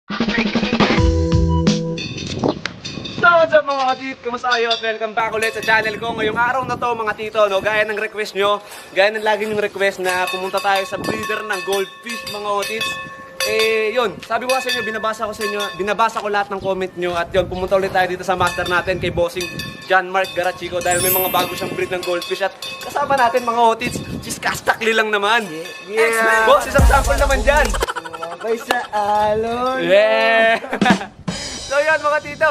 So what's up mga katit? Kumusta kayo? At welcome back ulit sa channel ko. Ngayong araw na to mga tito, no? Gaya ng request nyo, gaya ng lagi yung request na pumunta tayo sa breeder ng goldfish mga katits. Eh yun, sabi ko sa inyo, binabasa ko lahat ng comment nyo. At yun, pumunta ulit tayo dito sa master natin kay Bossing John Mark Garachico. Dahil may mga bago siyang breed ng goldfish. At kasama natin mga katits, si Kastakli lang naman. Yeah. Boss, isang sample naman dyan. May sa alon. Yeah! So yan mga tito,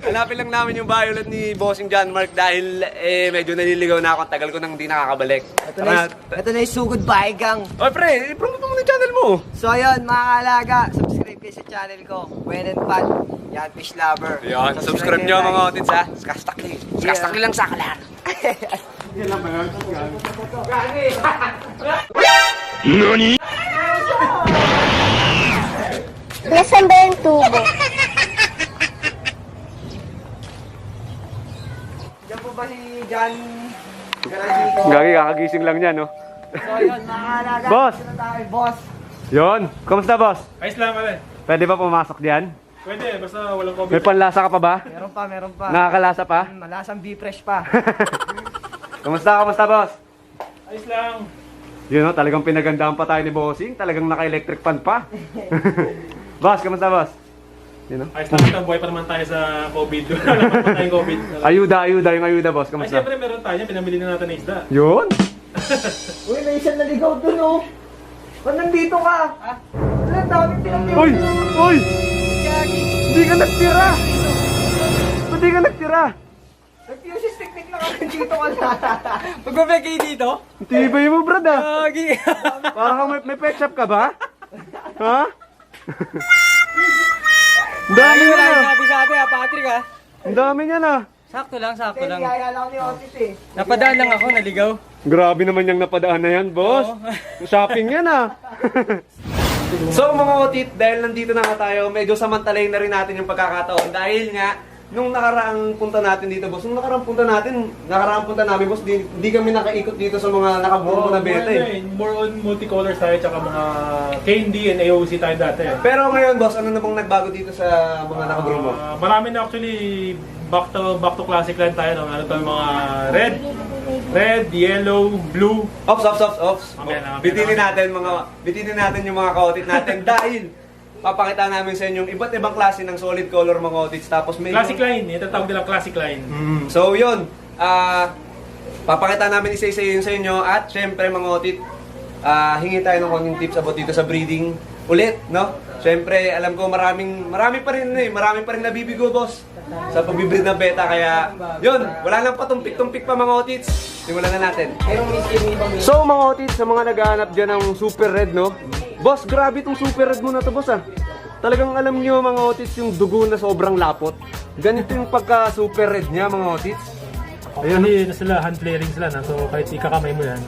hanapin lang namin yung violet ni Bossing John Mark dahil medyo naliligaw na ako. Tagal ko nang hindi nakakabalik. Ito na yung sugod bahay gang. Oy pre, i-promote mo yung channel mo. So ayun mga kaalaga, subscribe kayo sa channel ko. When and Pat, yan fish lover. Yan, subscribe nyo mga otits ha. Kastakli. Kastakli lang sa kalan. NANI?! Nasaan ba yung tubo? Diyan po ba si John Garachico? Gagi, kakagising lang niya no. So ayun mga kaalaga, Boss! dito na tayo, boss. Yon, kumusta boss? Ayos lang pala. Pwede ba pumasok diyan? Pwede, basta walang COVID. May panlasa ka pa ba? Meron pa. Nakakalasa pa? Malasang B-fresh pa. Kumusta boss? Ayos lang. Yun no, talagang pinagandaan pa tayo ni Bossing. Talagang naka-electric fan pa. Boss, kamusta boss? Yun no? Ayos lang, buhay pa naman tayo sa COVID. Wala pa tayong COVID. Ayuda, yung ayuda boss. Ay, Kamusta? siyempre meron tayo. Pinamili na natin na isda. Yun? Uy, may isang naligaw dun oh. Ba't nandito ka? Wala, daming pinagtira. Uy! Hindi ka nagtira! Hindi ka nagtira! Nag-fuses technique na kami dito ka na. Mag-bebek kayo dito? Tibay mo brad ah! Gagi. Parang may pet shop ka ba? Ha? Ang dami niya na! Sabi ha, Patrick ha. Ang dami niya na! Sakto lang. Kaya lang ni Otis eh. Napadaan lang ako, naligaw. Grabe naman yung napadaan na yan, boss. Shopping yan, ah. So, mga otit, dahil nandito na nga tayo, medyo samantalayin na rin natin yung pagkakataon. Dahil nga, nung nakaraang punta natin dito, boss, nakaraang punta namin, boss, di kami nakaikot dito sa mga nakaburgo na beta eh. More on multicolors tayo, tsaka mga candy and AOC tayo dati. Pero ngayon, boss, ano na bang nagbago dito sa mga nakaburgo mo? Marami na actually back to classic line tayo. No? Ano to, mga red, yellow, blue. Ops. Mamaya na. Bitinin natin yung mga kaotit natin dahil papakita namin sa inyo yung iba't ibang klase ng solid color mga otits. Tapos may Classic line. Ito tawag nila classic line. So yun, papakita namin isa-isa yun sa inyo at syempre mga otit, hingi tayo ng konting tips about dito sa breeding ulit, no? Syempre, alam ko marami pa rin nabibigo boss sa pagbibreed ng beta kaya yun, wala nang patumpik-tumpik pa mga otits. Simulan na natin. So mga otits, sa mga naghahanap dyan ng super red, no? Boss, grabe itong super red mo na to boss ah. Talagang alam nyo mga otits yung dugo na sobrang lapot. Ganito yung pagka super red niya mga otits. Actually, na sila, hand flaring sila na. So kahit ikakamay mo yan,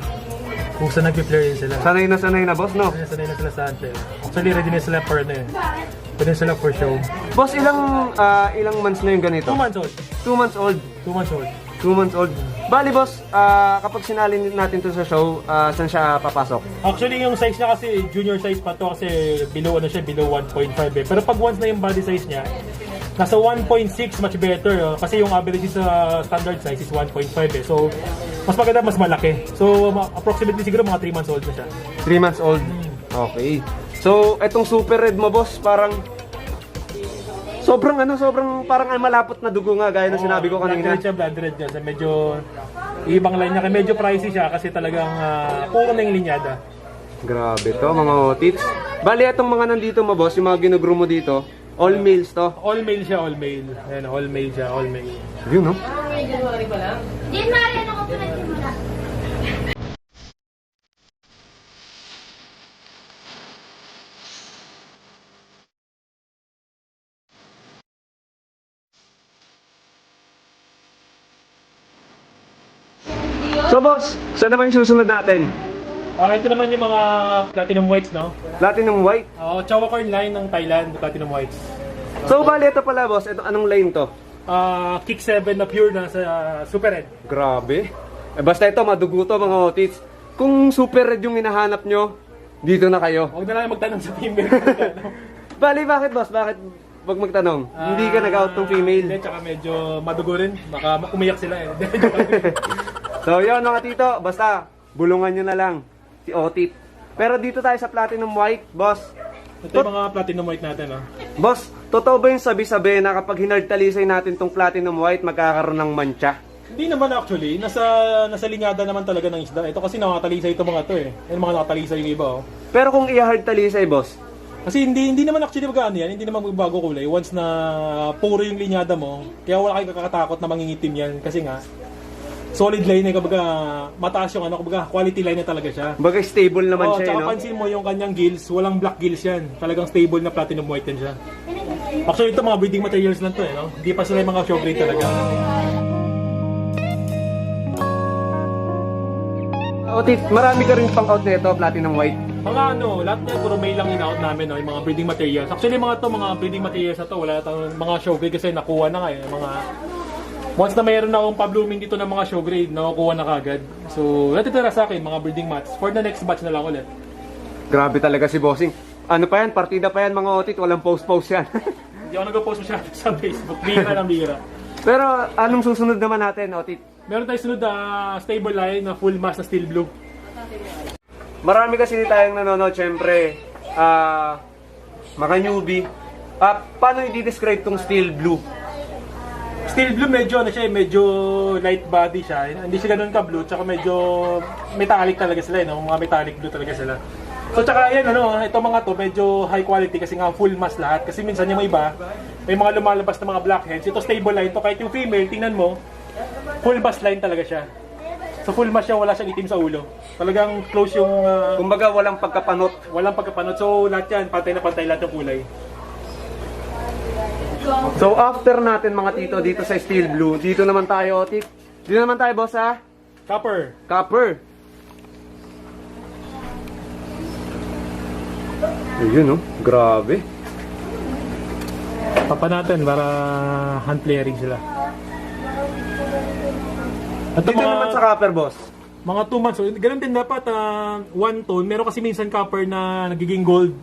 kung saan nag-flare yun sila. Sanay na boss, no? Sanay na sila sa hand flare. Actually, ready na sila for ano yun. Ready na sila for show. Boss, ilang months na yung ganito? 2 months old. 2 months old. 2 months old. 2 months old. Bali boss, kapag sinalin natin to sa show, saan siya papasok? Actually, yung size niya kasi junior size pa to kasi below 1.5 eh. Pero pag once na yung body size niya, nasa 1.6 much better. Kasi yung average sa standard size is 1.5 eh. So, mas maganda, mas malaki. So, approximately siguro mga 3 months old na siya. 3 months old. Okay. So, etong super red mo boss, parang sobrang parang malapot na dugo nga gaya ng sinabi ko kanina. Blood red siya. Medyo ibang line niya. Medyo pricey siya kasi talagang puro na yung linyada. Grabe to mga otits. Bali etong mga nandito mo boss, yung mga ginugroom mo dito, all males to. All male siya, all male. Ayan, all male siya, all male. Yun no? January, ano ko po nagsimula? So boss, saan naman yung susunod natin? Ito naman yung mga platinum whites, no? Platinum white. Chawacorn line ng Thailand, platinum whites. So bali ito pala boss, ito anong lane to? Kick 7 na pure na sa Super Red. Grabe. Basta ito madugo to mga otits. Kung super red yung hinahanap nyo, dito na kayo. Huwag na lang magtanong sa female. Bali, bakit boss? Bakit wag magtanong? Hindi ka nag-out ng female. Hindi, tsaka medyo madugo rin. Baka umiyak sila eh. So yun mga tito, basta bulungan nyo na lang si Otit. Pero dito tayo sa Platinum White, boss. Ito yung mga platinum white natin, no? Boss, totoo ba yung sabi-sabi na kapag hinardtalisay natin tong Platinum White, magkakaroon ng mancha? Hindi naman actually. Nasa linyada naman talaga ng isda. Ito kasi nakatalisay ito mga to eh. Yan mga nakatalisay yung iba, oh. Pero kung i-hardtalisay, boss, Kasi hindi naman actually magkano yan. Hindi naman magbago kulay. Once na puro yung linyada mo, kaya wala kayong kakatakot na mangingitim yan. Kasi nga, solid line eh, kumbaga mataas yung ano, kumbaga quality line na talaga siya. baga stable naman siya, Tsaka no? pansin mo yung kanyang gills, walang black gills yan. Talagang stable na platinum white yan siya. Actually ito mga breeding materials lang to eh, no? Hindi pa sila yung mga show grade talaga. Otit, marami ka rin pang out nito, Platinum White. Mga ano, lahat niya puro male lang in-out namin, no? Yung mga breeding materials. Actually mga breeding materials na to, wala tayong mga show grade kasi nakuha na nga eh. Once na mayroon na akong pa-blooming dito ng mga show grade, nakukuha na kagad. So, natitira sa akin, mga breeding mats. For the next batch na lang ulit. Grabe talaga si Bossing. Ano pa yan? Partida pa yan mga Otit, walang post-post yan. Hindi ako nag-post masyado sa Facebook. Bira ng bira. Pero anong susunod naman natin, Otit? Meron tayo sunod na stable line na full mass na steel blue. Marami kasi tayong nanonood, syempre, mga newbie. Paano i-describe tong steel blue? Steel blue medyo ano siya, medyo light body siya. Hindi siya ganoon ka blue, tsaka medyo metallic talaga sila, no? Mga metallic blue talaga sila. So tsaka yan ito mga to medyo high quality kasi nga full mass lahat. Kasi minsan yung iba, may mga lumalabas na mga blackheads. Ito stable line to, kahit yung female, tingnan mo, full mass line talaga siya. So full mass siya, wala siyang itim sa ulo. Talagang close yung Kumbaga walang pagkapanot. walang pagkapanot. So lahat yan, pantay na pantay lahat ng kulay. So after natin mga tito dito sa steel blue, dito naman tayo, Otit. Dito naman tayo, boss, ha? Copper. Copper. Ayun, no? Grabe. Papa natin para hand layering sila. At Dito naman sa copper, boss. mga 2 months, so, ganun din dapat 1 tone. Meron kasi minsan copper na nagiging gold.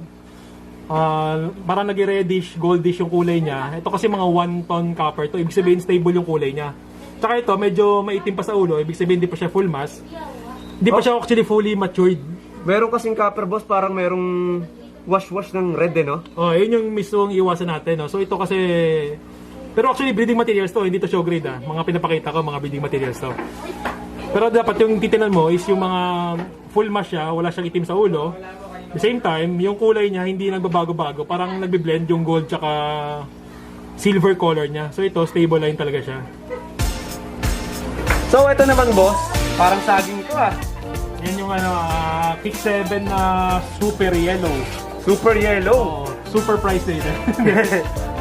Parang nag-reddish, goldish yung kulay niya. Ito kasi mga 1 tone copper to. Ibig sabihin stable yung kulay niya. Tsaka ito, medyo maitim pa sa ulo. Ibig sabihin hindi pa siya full mass. Hindi pa siya actually fully matured. Meron kasing copper, boss, parang merong wash-wash ng red, no? Oh, yun yung mismong iwasan natin. No? So ito kasi... Pero actually breeding materials to, hindi to show grade Mga pinapakita ko, mga breeding materials to. Pero dapat yung titinan mo is yung mga full mass siya, wala siyang itim sa ulo. At the same time, yung kulay niya hindi nagbabago-bago. Parang nagbe-blend yung gold tsaka silver color niya. So ito, stable line talaga siya. So ito naman, boss, parang saging to, Yan yung Kick 7 na super yellow. Super yellow. Oh, super price nila.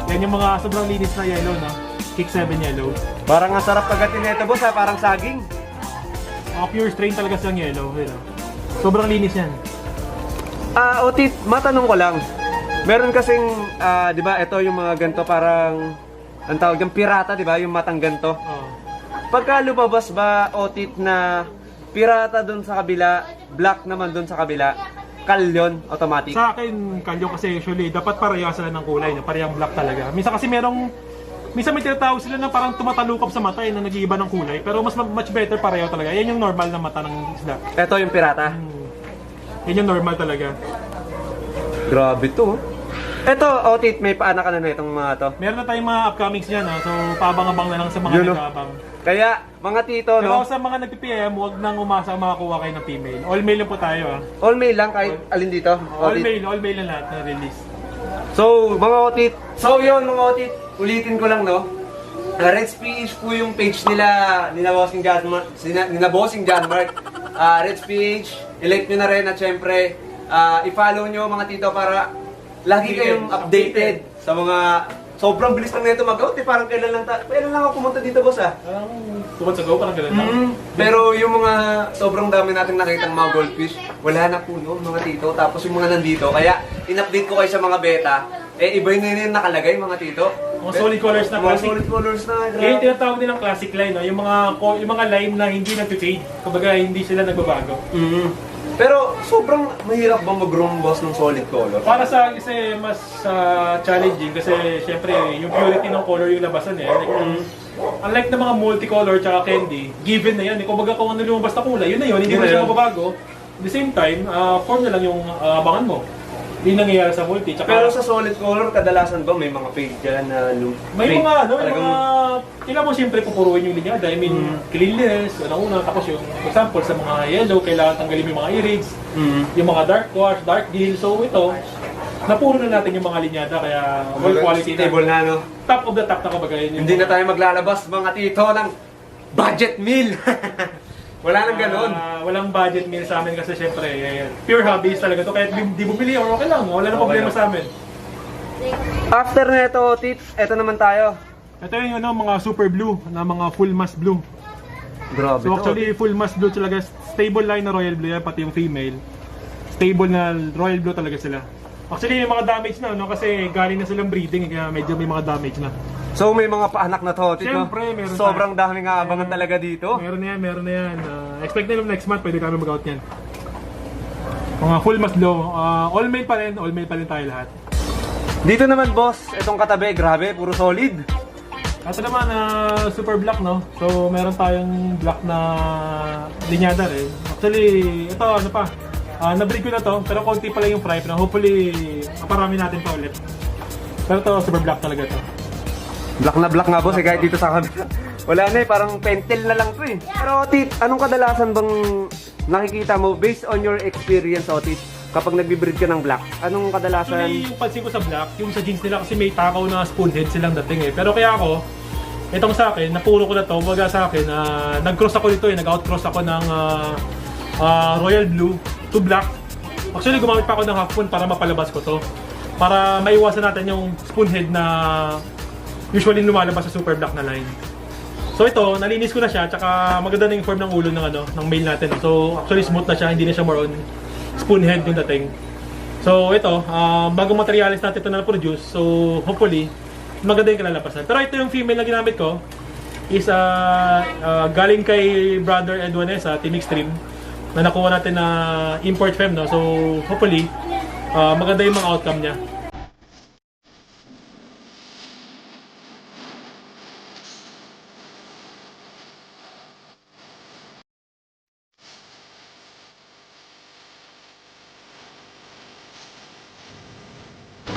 Yan yung mga sobrang linis na yellow, no? Kick 7 yellow. Parang ang sarap kagatin nito, boss, parang saging. Mga pure strain talaga siyang yellow. Sobrang linis yan. Otit, matanong ko lang. Meron kasing, di ba, ito yung mga ganto parang, ang tawag yung pirata, di ba, yung matang ganto. Oh. Pagka lumabas ba, Otit, na pirata dun sa kabila, black naman dun sa kabila, kalyon, automatic? Sa akin, kalyo kasi usually, dapat pareha sila ng kulay, no? Parehang black talaga. Minsan kasi minsan may tinatawag sila na parang tumatalukap sa mata, na nag-iiba ng kulay. Pero much better pareho talaga. Yan yung normal na mata ng isda. Ito yung pirata. Yan yung normal talaga. Grabe to. Ito, Otit, may paana ka na itong mga to. Meron na tayong mga upcomings niyan, no? So paabang-abang na lang sa mga Yun, no? nag-aabang. Kaya, mga tito, Pero no? sa mga nag-PPM, huwag nang umasa makakuha kayo ng female. All male lang po tayo, All male lang, kahit alin dito. All Otit. male na lahat na release. So, mga Otit. So, yun, mga Otit. Ulitin ko lang, no? Reds PH po yung page nila Bossing John Mark. Bossing John Mark. Reds PH, i-like nyo na rin at syempre, i-follow nyo mga tito para lagi kayong updated sa mga sobrang bilis lang nito mag-out. Parang kailan lang ako pumunta dito, boss, Parang tukod sa go, parang ganun lang. Pero yung mga sobrang dami natin nakitang mga goldfish, wala na po no, mga tito. Tapos yung mga nandito, kaya in-update ko kayo sa mga beta. Iba yun yung nakalagay, mga tito. Mga solid colors na Mga classic. solid colors na. Yan yung tinatawag nilang classic line, no? Yung mga line na hindi nag-fade. Kumbaga, hindi sila nagbabago. Pero sobrang mahirap ba mag-groom boss ng solid color? Para sa akin kasi mas challenging kasi syempre yung purity ng color yung labasan eh. Like, unlike na mga multicolor tsaka candy, given na yan. Kung baga kung ano lumabas na kulay, yun na yun, hindi Yun mo na siya yun. mababago. At the same time, form na lang yung abangan mo. Yun nangyayari sa multi. Tsaka, Pero sa solid color, kadalasan ba may mga fade dyan na may fade? mga ano, may Talagang- mga kailangan mo siyempre pupuruin yung linyada. I mean, cleanliness, una tapos yung example sa mga yellow, kailangan tanggalin mo yung mga irids, yung mga dark wash, dark deal. So ito, napuro na natin yung mga linyada kaya well quality na. Stable na, no? Top of the top na kumbaga yun. yung- Hindi na tayo maglalabas, mga tito, ng budget meal. Wala nang ganun. Walang budget meal sa amin kasi syempre pure hobbies talaga to. Kahit di bumili or okay lang, wala na problema lang. sa amin. After na ito, tits, eto naman tayo. Ito yung mga super blue na mga full mass blue. Grabe So actually full mass blue talaga, stable line na royal blue yan, pati yung female. Stable na royal blue talaga sila. Actually yung mga damage na no kasi galing na silang breeding kaya medyo may mga damage na. So may mga paanak na to, tito. Siyempre, meron Sobrang daming aabangan talaga dito. Meron na yan. Expect na next month pwede kami mag-out yan. Mga full mass blue, all male pa rin tayo lahat. Dito naman, boss, itong katabi, grabe, puro solid. Ito naman, super black, no? So, meron tayong black na linyada rin. Actually, ito, ano pa, na-breed ko na to, pero konti pa lang yung fry, pero hopefully, maparami natin pa ulit. Pero to, super black talaga to. Black na black nga, boss, kahit dito sa camera. Wala na parang pentel na lang to eh. Pero, tit, anong kadalasan bang nakikita mo based on your experience, tit, kapag nagbe-breed ka ng black? Anong kadalasan? Actually, yung pansin ko sa black, yung sa jeans nila kasi may takaw na spoonhead silang dating eh. Pero kaya ako, itong sa akin, napuro ko na to, baga sa akin, nag-cross ako dito eh, nag-out-cross ako ng royal blue to black. Actually, gumamit pa ako ng half moon para mapalabas ko to. Para maiwasan natin yung spoonhead na usually lumalabas sa super black na line. So ito, nalinis ko na siya, tsaka maganda na yung form ng ulo ng male natin. So actually smooth na siya, hindi na siya more on spoonhead yung dating. So ito, bagong materialis natin ito na produce. So hopefully, maganda yung kalalabasan. Pero ito yung female na ginamit ko is galing kay Brother Edwanesa, Team Extreme, na nakuha natin na import fem, no? So hopefully, maganda yung mga outcome niya.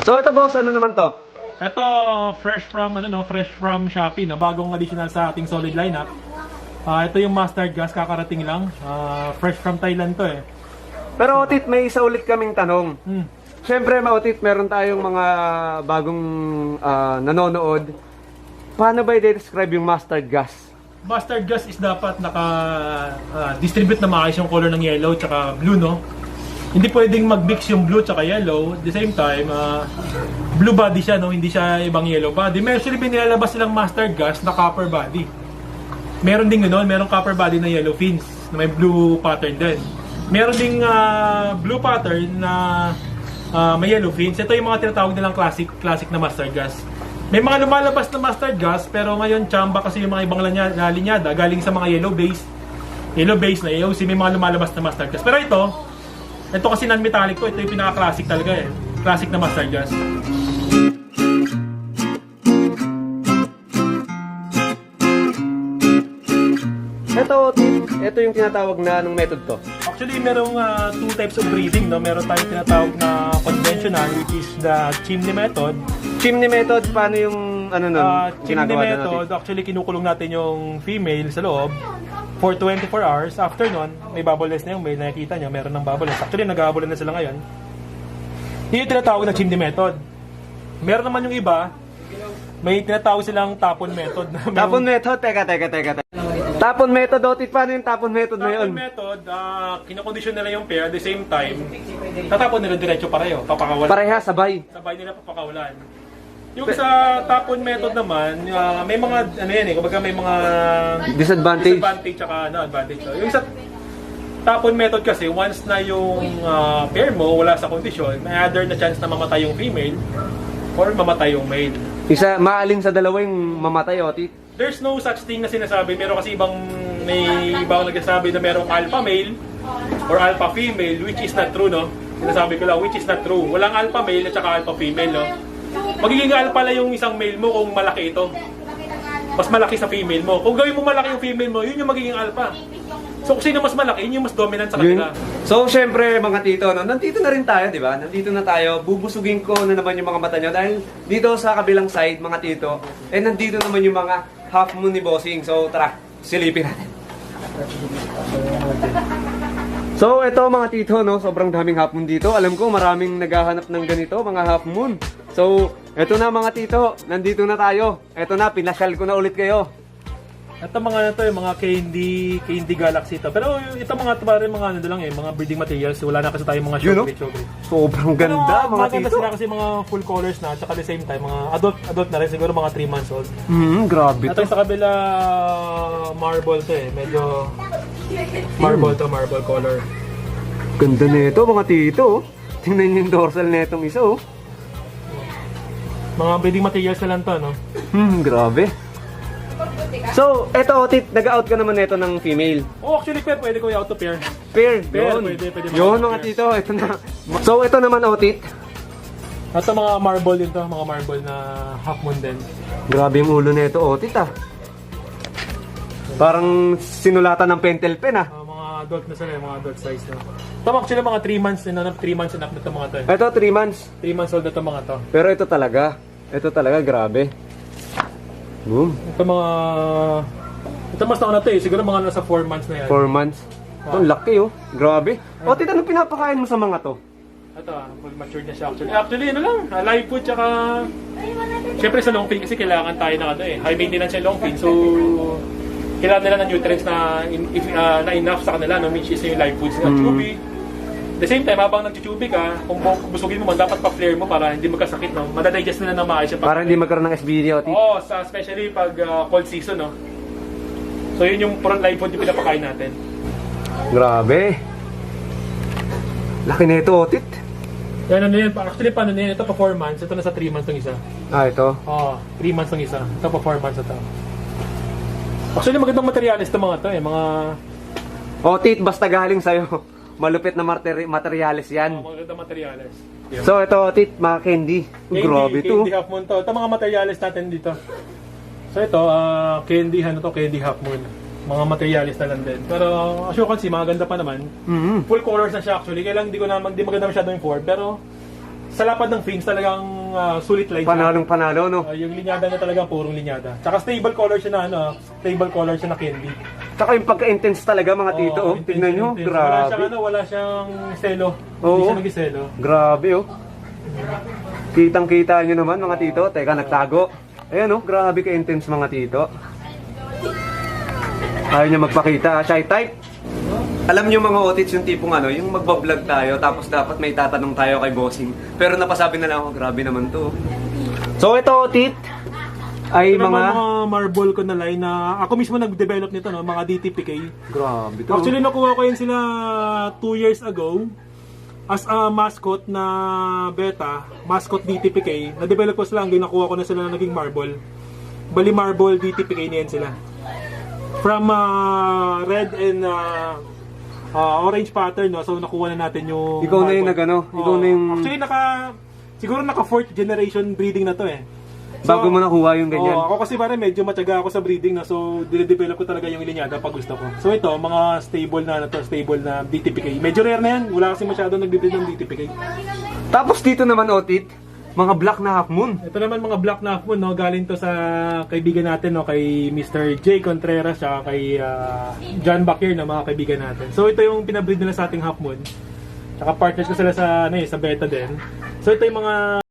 So, ito, boss, ano naman to? Ito, fresh from Shopee, no? Bagong additional sa ating solid lineup. Ito yung mustard gas, kakarating lang. Fresh from Thailand to eh. Pero, tit, may isa ulit kaming tanong. Siyempre, Mautit, meron tayong mga bagong nanonood. Paano ba i-describe yung mustard gas? Mustard gas is dapat naka-distribute na maayos yung color ng yellow tsaka blue, no? Hindi pwedeng mag-mix yung blue tsaka yellow. At the same time, blue body siya, no? Hindi siya ibang yellow body. May actually nilalabas silang mustard gas na copper body. Meron din ganoon, merong copper body na yellow fins na may blue pattern din. Meron ding blue pattern na may yellow fins. Ito yung mga tinatawag nilang classic na mustard gas. May mga lumalabas na mustard gas pero ngayon chamba kasi yung mga ibang linyada galing sa mga yellow base na AOC, may mga lumalabas na mustard gas. Pero ito kasi non-metallic to, ito yung pinaka-classic talaga eh. Classic na mustard gas. Ito yung tinatawag na anong method to? Actually, merong two types of breeding, no? Meron tayong tinatawag na conventional, which is the chimney method. Chimney method, paano yung ano nun? Chimney ginagawa doon method, actually kinukulong natin yung female sa loob for 24 hours. After nun, may bubble nest na yung male, nakikita nyo, meron ng bubble nest. Actually, nag-bubble na sila ngayon. Yun yung tinatawag na chimney method. Meron naman yung iba, may tinatawag silang tapon method. Tapon method, teka. Tapon method, Otit, paano yung tapon method na yun? Tapon method, kinakondisyon nila yung pair at the same time, tatapon nila diretso pareho, papakawalan. Pareha, sabay. Sabay nila papakawalan. Yung sa tapon method naman, may mga, kumbaga may mga Disadvantage. tsaka advantage. Yung sa tapon method kasi, once na yung pair mo wala sa kondisyon, may other na chance na mamatay yung female or mamatay yung male. Isa, maalin sa dalawa yung mamatay, Otit. There's no such thing na sinasabi. Meron kasi may ibang nagsasabi na merong alpha male, or alpha female, which is not true, no? Sinasabi ko lang, which is not true. Walang alpha male at saka alpha female, no? Magiging alpha lang yung isang male mo kung malaki ito. Mas malaki sa female mo. Kung gawin mo malaki yung female mo, yun yung magiging alpha. So kung sino mas malaki, yun yung mas dominant sa Yun. kanila. So, syempre, mga tito, no, nandito na rin tayo, di ba? Nandito na tayo. Bubusugin ko na naman yung mga mata nyo. Dahil dito sa kabilang side, mga tito, nandito naman yung mga half moon ni Bossing. So, tara, silipin natin. So, eto mga tito, no, sobrang daming half moon dito. Alam ko, maraming naghahanap ng ganito, mga half moon. So, eto na mga tito, nandito na tayo. Eto na, pinasyal ko na ulit kayo. Ito mga ano to, yung mga Candy Galaxy to. Pero ito mga mga ano lang mga breeding materials. Wala na kasi tayo mga Yun, no? showcase. Sobrang ganda, mga Maganda tito. sila kasi mga full colors na, at saka at the same time, mga adult na rin, siguro mga 3 months old. Grabe Ito sa kabila, marble to medyo marble color. Ganda nito mga tito. Tingnan niyo yung dorsal netong isa, oh. Mga breeding materials na lang to, no? Grabe. So, eto, Tit, nag-out ka naman nito ng female. Oh, actually, pwede ko i-auto pair. Pair, Pair, yun. pwede Yun, mga mga tito, ito na. So, ito naman, Tit. Ito mga marble din to, mga marble na half moon din. Grabe yung ulo nito, Tit, ah. Parang sinulatan ng pentel pen, ah. Mga adult na sila, mga adult size na. Ito actually mga 3 months and 3 months and up na to mga to. Ito, 3 months. 3 months old na to mga to. Pero ito talaga, grabe. Boom. Ito mga... Ito mas na to siguro mga nasa 4 months na yan. 4 months. Ang laki, oh. Grabe. Tit, anong pinapakain mo sa mga to? Ito full matured na siya actually. Actually, ano lang, live food tsaka... Siyempre sa long fin kasi kailangan tayo na high maintenance yung long fin. So, kailangan nila ng nutrients na, na enough sa kanila, no? Which is yung live foods na chubby. At the same time, habang nag-chubby ka, kung busugin mo, dapat pa-flare mo para hindi magkasakit, no? Madadigest nila ng maayos yung Para hindi magkaroon ng SBD, Tit. Oo, especially pag cold season, no? So yun yung live food yung pinapakain natin. Grabe. Laki na ito, Tit. Yan, ano yan, actually paano yan, ito pa 4 months, ito na sa 3 months ng isa. Ah, ito. Oo, 3 months ng isa, ito pa 4 months ito. Actually magandang materialis ito mga to mga... Tit, basta galing sa'yo. Malupit na materialis yan. Magandang materialis. So, ito, Tit, mga candy. Grabe to. Candy half moon to. Ito mga materialis natin dito. So ito, candy half moon. Mga materialis na lang din. Pero as you can see, maganda pa naman. Full colors na siya actually. Kailang di maganda masyado yung form. Pero sa lapad ng fins talagang sulit line siya. Panalong-panalo, no? Yung linyada niya talagang purong linyada. Tsaka stable color siya na stable color siya na candy. Tsaka yung pagka-intense talaga, mga tito, oh. Intense, Tignan nyo, intense. grabe. Wala siyang selo. Oo. Hindi siya nag-selo. Grabe, oh. Kitang-kita nyo naman, mga tito. Teka, nagtago. Ayan, oh, grabe ka-intense, mga tito. Ayaw niya magpakita, shy type. Alam niyo mga otits, yung tipong yung magbablog tayo, tapos dapat may tatanong tayo kay Bossing. Pero napasabi na lang ako, grabe naman to. So ito, otit, ay Ito naman mga... mga marble ko na line na ako mismo nag-develop nito, no? Mga DTPK. Grabe to. Actually, nakuha ko yun sila 2 years ago as a mascot na beta, mascot DTPK. Na-develop ko sila hanggang nakuha ko na sila na naging marble. Bali marble DTPK na yan sila. From red and orange pattern, no? So nakuha na natin yung Ikaw na yung marble. nagano, ikaw na yung... Actually, siguro naka 4th generation breeding na to Bago mo nakuha yung ganyan. Ako kasi parang medyo matyaga ako sa breeding na, so dinedevelop ko talaga yung linyada pag gusto ko. So ito, mga stable na DTPK. Medyo rare na yan, wala kasi masyado nagbe-breed ng DTPK. Tapos dito naman, otit, mga black na half moon. Ito naman mga black na half moon, no? Galing to sa kaibigan natin, no? Kay Mr. J. Contreras, at kay John Bakir, na mga kaibigan natin. So ito yung pinabreed nila sa ating half moon. Tsaka partners ko sila sa, sa beta din. So ito yung mga